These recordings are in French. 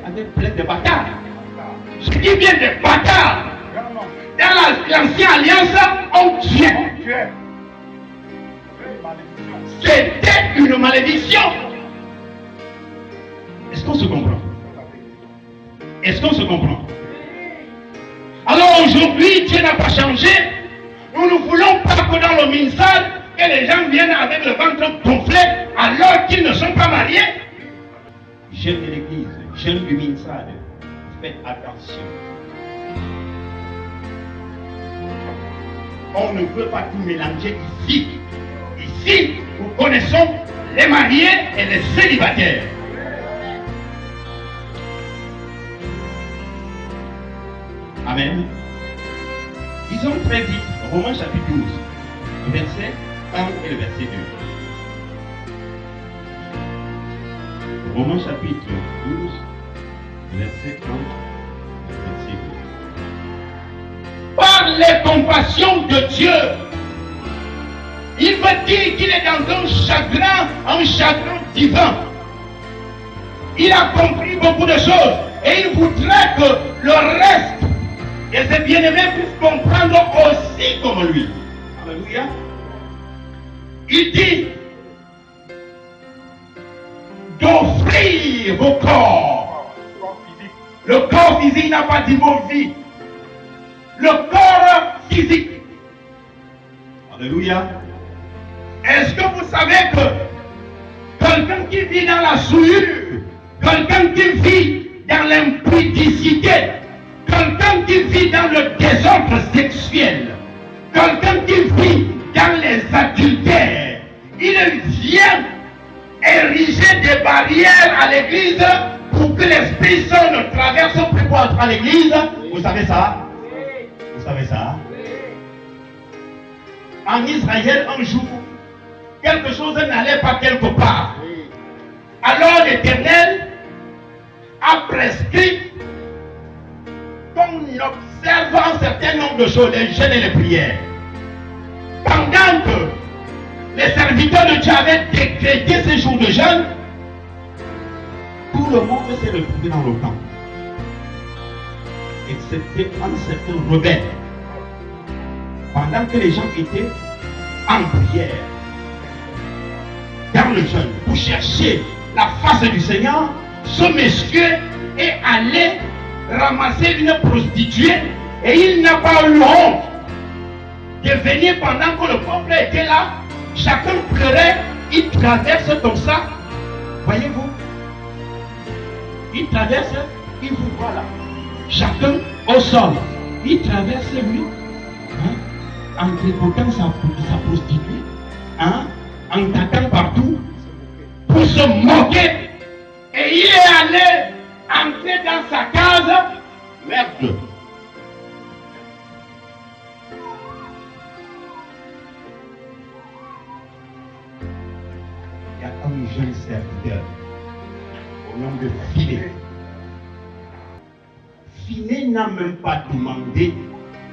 avec plein de bâtards. Je dis bien des bâtards. Dans l'ancienne alliance, on tuait. C'était une malédiction. Est-ce qu'on se comprend? Est-ce qu'on se comprend? Alors aujourd'hui, Dieu n'a pas changé. Nous ne voulons pas que dans le ministère, que les gens viennent avec le ventre gonflé alors qu'ils ne sont pas mariés. J'aime l'église, j'aime le ministère. Faites attention. On ne veut pas tout mélanger ici. Ici, nous connaissons les mariés et les célibataires. Amen. Disons très vite, Romains chapitre 12, verset 1 et le verset 2. Romains chapitre 12, verset 1 et verset 2. Par les compassions de Dieu, il veut dire qu'il est dans un chagrin divin. Il a compris beaucoup de choses et il voudrait que le reste et ses bien-aimés puissent comprendre aussi comme lui. Alléluia. Il dit d'offrir vos corps. Le corps physique n'a pas dit vos vies. Le corps physique. Alléluia. Est-ce que vous savez que quelqu'un qui vit dans la souillure, quelqu'un qui vit dans l'impudicité, quelqu'un qui vit dans le désordre sexuel, quelqu'un qui vit dans les adultères, il vient ériger des barrières à l'église pour que l'Esprit Saint ne traverse plus pour entrer à l'église. Vous savez ça? Vous savez ça? En Israël, un jour, quelque chose n'allait pas quelque part. Alors l'Éternel a prescrit qu'on observe un certain nombre de choses, les jeûnes et les prières. Pendant que les serviteurs de Dieu avaient décrété ces jours de jeûne, tout le monde s'est retrouvé dans le camp. Excepté un certain rebelle. Pendant que les gens étaient en prière, dans le jeûne, pour chercher la face du Seigneur, ce monsieur est allé ramasser une prostituée et il n'a pas eu honte de venir pendant que le peuple était là. Chacun pleurait, il traverse comme ça. Voyez-vous? Il traverse, il vous voit là. Chacun au sol. Il traverse lui, en tripotant sa prostituée, en tapant partout, pour se moquer. Et il est allé entrer dans sa case. Merde. Il y a un jeune serviteur au nom de Phiné. Phiné n'a même pas demandé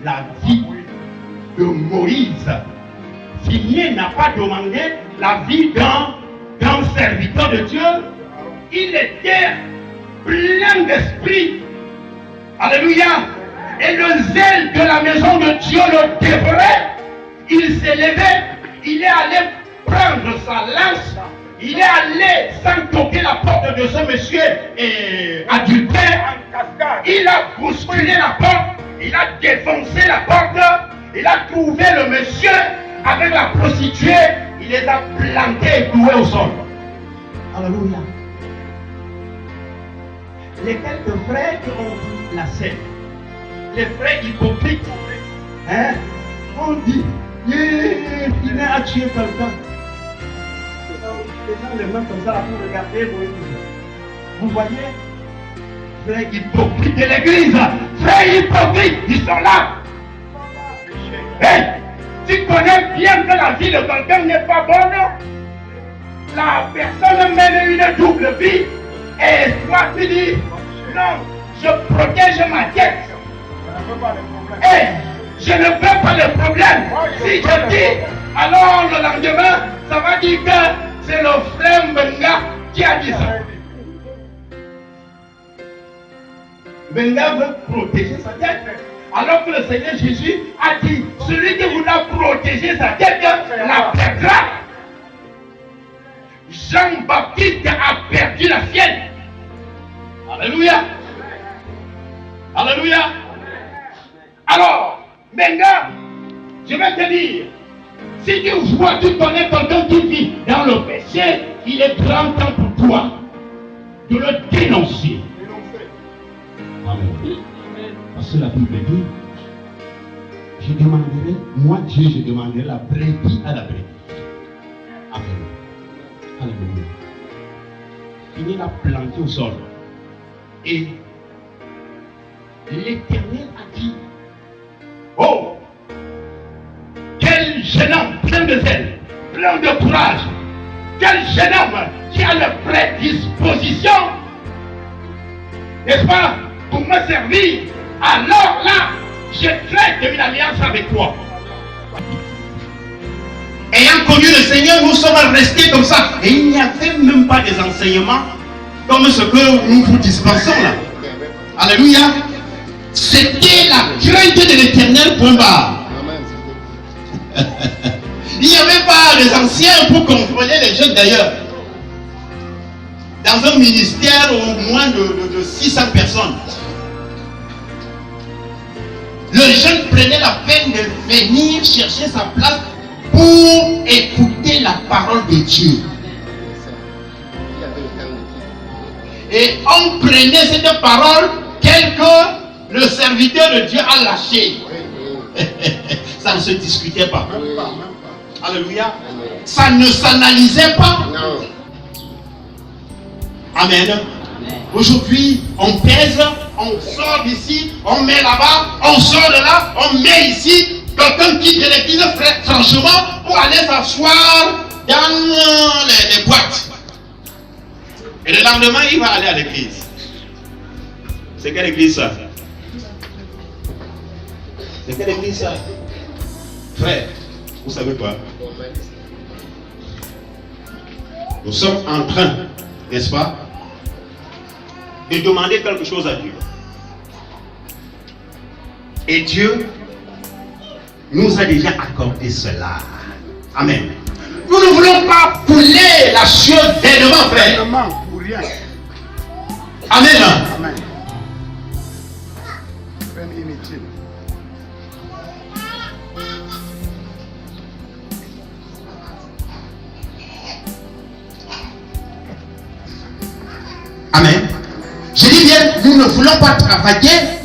la vie de Moïse. Phiné n'a pas demandé la vie d'un serviteur de Dieu. Il était plein d'esprit. Alléluia. Et le zèle de la maison de Dieu le dévorait. Il s'est levé. Il est allé prendre sa lance. Il est allé sans toquer la porte de ce monsieur adultère. Il a bousculé la porte. Il a défoncé la porte. Il a trouvé le monsieur avec la prostituée. Il les a plantés et cloués au sol. Alléluia. Les quelques frères qui ont vu la scène, les frères hypocrites, on dit, il a tué quelqu'un. Les gens les mains comme ça pour regarder. Vous voyez, frères hypocrites de l'église, frères hypocrites, ils sont là. Hey, tu connais bien que la vie de quelqu'un n'est pas bonne. La personne mène une double vie. Et toi tu dis, non, je protège ma tête. Et je ne veux pas de problème. Si je dis, alors le lendemain, ça va dire que c'est le frère Mbenga qui a dit ça. Benga veut protéger sa tête. Alors que le Seigneur Jésus a dit, celui qui voudra protéger sa tête, la perdra. Jean-Baptiste a perdu la sienne. Alléluia. Alléluia. Alors, Benga, je vais te dire, si tu vois, tu connais quelqu'un qui vit dans le péché, il est grand temps pour toi de le dénoncer. Amen. Parce que la Bible dit, je demanderai, moi Dieu, je demanderai la brebis à la brebis. Amen. Alléluia. Il l'a planté au sol. Et l'Éternel a dit, oh, quel jeune homme plein de zèle, plein de courage, quel jeune homme qui a la prédisposition, n'est-ce pas, pour me servir. Alors là, je traite une alliance avec toi. Ayant connu le Seigneur, nous sommes restés comme ça. Et il n'y avait même pas des enseignements comme ce que nous vous dispensons là. Alléluia. C'était la crainte de l'Éternel, point barre. Il n'y avait pas les anciens pour contrôler les jeunes d'ailleurs. Dans un ministère au moins de 600 personnes. Le jeune prenait la peine de venir chercher sa place pour écouter la parole de Dieu. Et on prenait cette parole telle que le serviteur de Dieu a lâché. Ça ne se discutait pas. Alléluia. Ça ne s'analysait pas. Amen. Aujourd'hui, on pèse, on sort d'ici, on met là-bas, on sort de là, on met ici. Quelqu'un quitte l'église franchement pour aller s'asseoir dans les boîtes. Et le lendemain, il va aller à l'église. C'est quelle église ça? C'est quelle église ça? Frère, vous savez quoi? Nous sommes en train, n'est-ce pas, de demander quelque chose à Dieu. Et Dieu nous a déjà accordé cela. Amen. Nous ne voulons pas fouler la chose vainement, frère. Pour rien. Amen. Amen. Peine inutile. Amen. Je dis bien, nous ne voulons pas travailler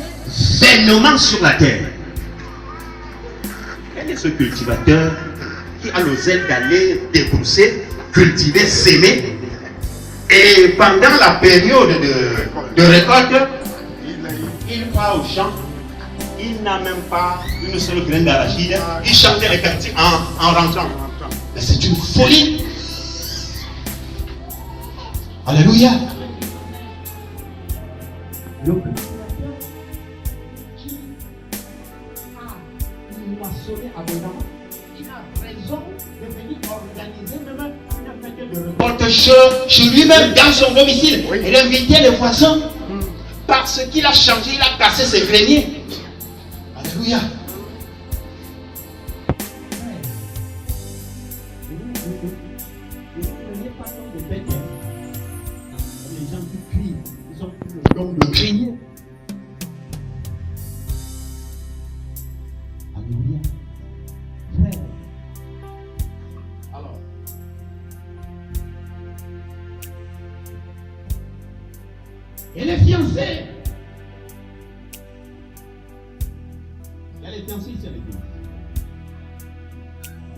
vainement sur la terre. Quel est ce cultivateur qui a le zèle d'aller débrousser, cultiver, s'aimer, et pendant la période de récolte, il va au champ, il n'a même pas une seule graine d'arachide, il chantait les cantiques en rentrant. Mais c'est une folie. Alléluia. Le cultivateur qui a moissonné abondamment, il a raison de venir organiser même une fête de récolte chez lui-même dans son domicile. Oui. Et d'inviter les voisins parce qu'il a changé, il a cassé ses greniers. Alléluia. De crier. Alléluia. Frère. Alors. Et les fiancés. Il y a les fiancés ici avec nous.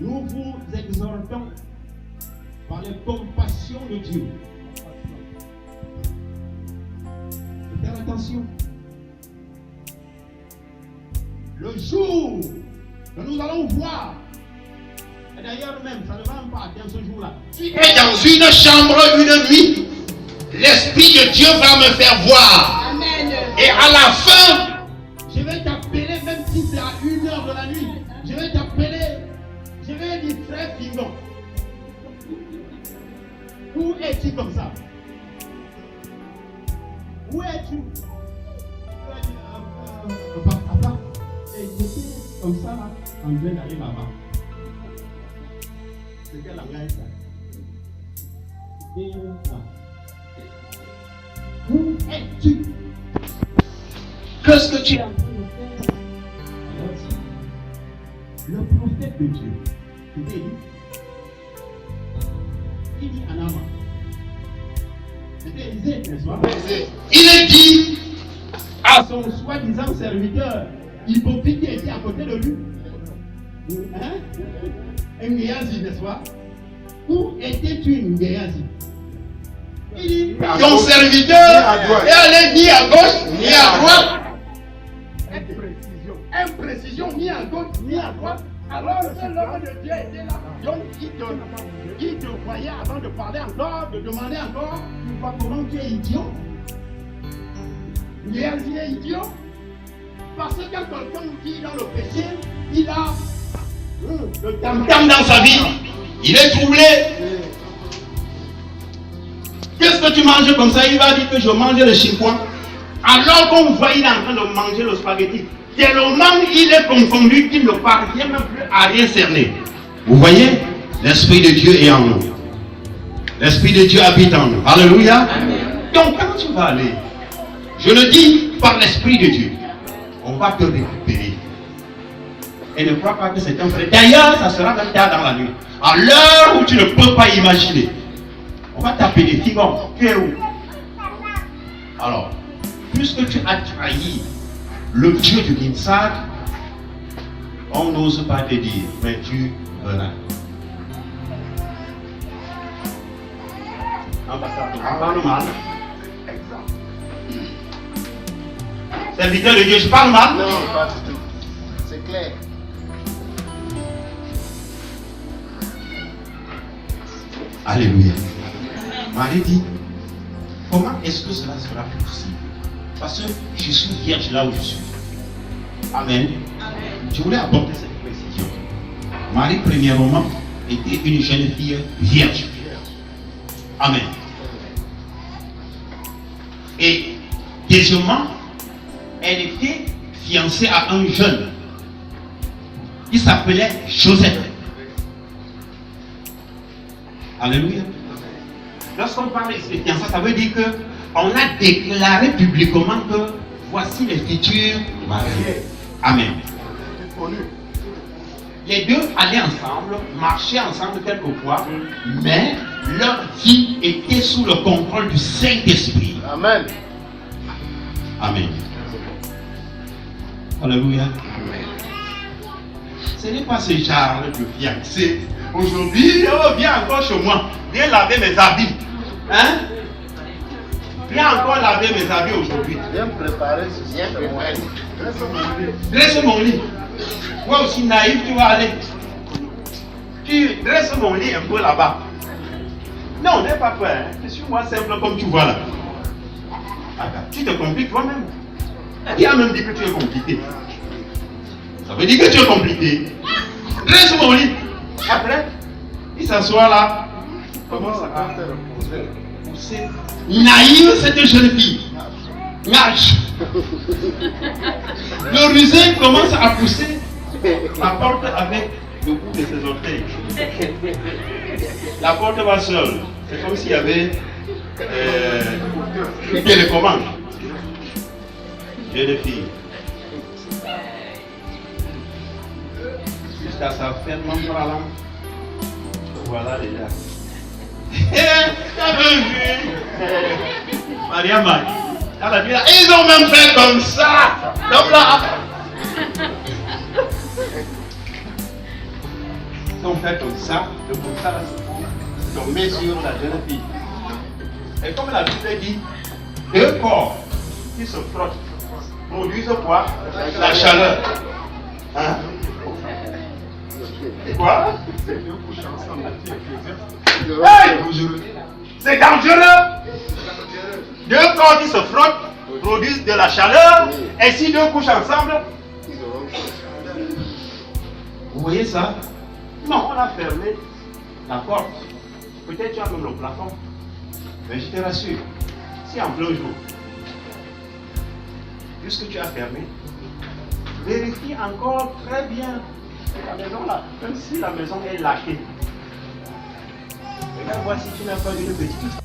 Nous vous exhortons par les compassions de Dieu. Faire attention. Le jour que nous allons voir, et d'ailleurs même, ça ne va même pas atteindre ce jour-là. Tu es dans une chambre une nuit, l'Esprit de Dieu va me faire voir. Amen. Et à la fin, je vais t'appeler, même si c'est à 1h de la nuit, je vais t'appeler, je vais dire frère Fingon. Où es-tu comme ça? Où es-tu? Papa, et j'étais comme ça là, en train d'aller là-bas. C'est quelle langage ça? Et là. Où es-tu? Qu'est-ce que tu es en train de faire? Alors, le prophète de Dieu, c'était Élie. Il dit à Naaman. C'était Élisée, n'est-ce pas? Il est dit à son soi-disant serviteur, hypocrite qui était à côté de lui. Hein? Un Géasi, n'est-ce pas? Où étais-tu, une Géasi? Il dit, ton serviteur est allé ni à gauche, ni à droite. Imprécision, ni à gauche, ni à droite. Alors que l'homme de Dieu était là. Donc, il te voyait avant de parler encore, de demander encore, tu vois comment tu es idiot. Géasi est idiot. Parce que quand quelqu'un vit dans le péché, il a le tam-tam dans sa vie. Il est troublé. Qu'est-ce que tu manges comme ça? Il va dire que je mange le chifouin. Alors qu'on voit, il est en train de manger le spaghetti. Tellement il est confondu qu'il ne parvient même plus à rien cerner. Vous voyez? L'Esprit de Dieu est en nous. L'Esprit de Dieu habite en nous. Alléluia. Donc quand tu vas aller, je le dis par l'Esprit de Dieu, on va te récupérer. Et ne crois pas que c'est un vrai. D'ailleurs, ça sera même tard dans la nuit. À l'heure où tu ne peux pas imaginer. On va taper des figons. Tu es où? Alors, puisque tu as trahi le Dieu du Ginsag, on n'ose pas te dire, mais tu verras. Parle mal. Serviteur de Dieu, je parle mal? Non, pas du tout. C'est clair. Alléluia. Marie dit, comment est-ce que cela sera possible? Parce que je suis vierge là où je suis. Amen. Je voulais apporter cette précision. Marie, premièrement, était une jeune fille vierge. Amen. Et deuxièmement, elle était fiancée à un jeune. Il s'appelait Joseph. Alléluia. Lorsqu'on parle ici de fiançailles, ça veut dire qu'on a déclaré publiquement que voici les futurs mariés. Amen. Les deux allaient ensemble, marchaient ensemble quelquefois, mais leur vie était sous le contrôle du Saint-Esprit. Amen. Amen. Alléluia. Ce n'est pas ce genre de fiancé. Aujourd'hui, oh, viens encore chez moi. Viens laver mes habits. Hein? Viens encore laver mes habits aujourd'hui. Viens préparer ce bien de moi. Dresse mon lit. Moi aussi naïf, tu vas aller. Tu dresses mon lit un peu là-bas. Non, n'aie pas peur. Hein? Suis-moi simple comme tu vois là. Attends, tu te compliques toi-même. Qui a même dit que tu es compliqué? Ça veut dire que tu es compliqué. Dresse mon lit. Après, il s'assoit là. Comment ça va? Pousser. Naïve cette jeune fille. Nage. Le rusé commence à pousser la porte avec le bout de ses orteils. La porte va seule. C'est comme s'il y avait une télécommande. Jeune fille. Jusqu'à sa ferme parlant. Voilà déjà. Maria Marie. Ils ont même fait comme ça. Donc là. Ils ont fait comme ça. De comme ça, ils ont mis sur la jeune fille. Et comme la Bible dit, deux corps qui se frottent produisent quoi? La chaleur. Hein? Quoi? Hey! C'est dangereux. Deux corps qui se frottent produisent de la chaleur. Et si deux couchent ensemble, vous voyez ça? Non, on a fermé la porte. Peut-être tu as même le plafond. Mais je te rassure, si en plein jour, puisque tu as fermé, vérifie encore très bien la maison là, même si la maison est laquée. Regarde, voir si tu n'as pas une petite